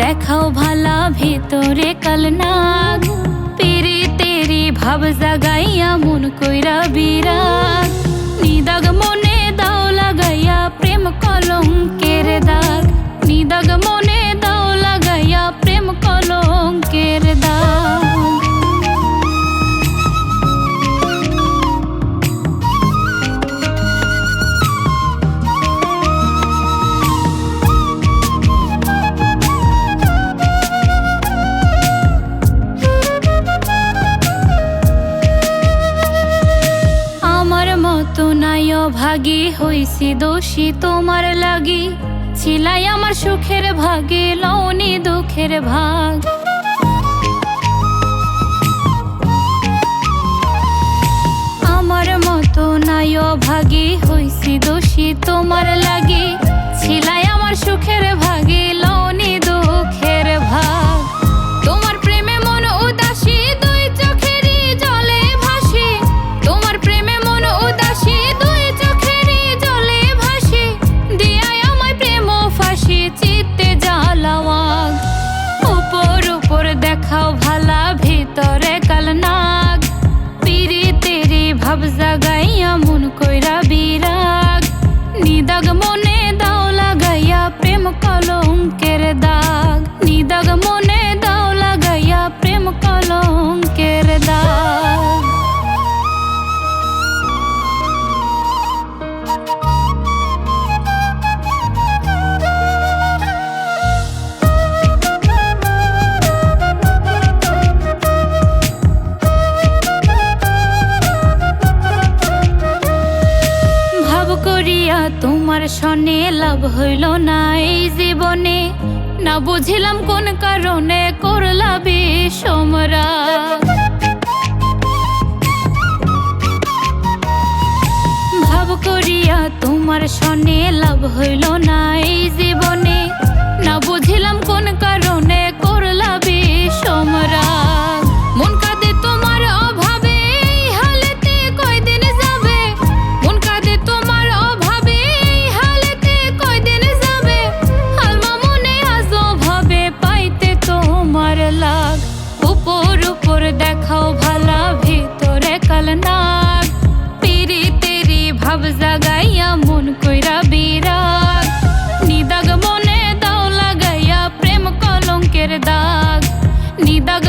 দেখাও ভালা ভিতরে কালনাগ পিরি তেরি ভাব জাগাইয়া মন কইরা বিরাগ নিদাগ মনে দাও লাগাইয়া প্রেম কলঙ্কের দাগ নিদাগ মনে দাও লাগাইয়া প্রেম কলঙ্কের দাগ। ভাগী হইছি দোষী তোমার লাগি ছিলাই আমার সুখের ভাগে লওনি দুঃখের ভাগ। আমার মতো নাই ভাগী হইছি দোষী তোমার লাগি ছিলাই আমার সুখের ভাগে লওনি দুঃখের ভাগ। তোমার প্রেমে মন উদাসী দুই চোখেরই জলে ভাসি তোমার প্রেমে মন উদাসী চিত্তে জ্বালাওয়াগ উপর উপর দেখাও ভালা ভিতরে কালনাগ পিরি তেরি ভাব জাগাইয়া মন কইরা বিরাগ নিদাগ মনে দাও লাগাইয়া প্রেম কলঙ্কের দাগ নিদাগ মনে দাও লাগাইয়া প্রেম কলঙ্কের দাগ। তোমার সনে লাভ হইল না এই জীবনে না বুঝিলাম কোন কারণে করলা বিষমরাগ। ভাব করিয়া তোমার সনে লাভ হইল না এই জীবনে না বুঝিলাম কোন কারণে করলা বিষমরাগ। মন কাঁদে তোমার অভাবে এই হালেতে কয়দিন যাবে মন কাঁদে তোমার অভাবে এই হালেতে কয়দিন যাবে হালমা মনে আজও ভাবে পাইতে তোমার লাগ উপর উপর দেখাও ভালা ভিতরে কালনাগ পিরি তেরি ভাব জাগাইয়া মন কইরা বিরাগ নিদাগ মনে দাও লাগাইয়া প্রেম কলঙ্কের দাগ নিদাগ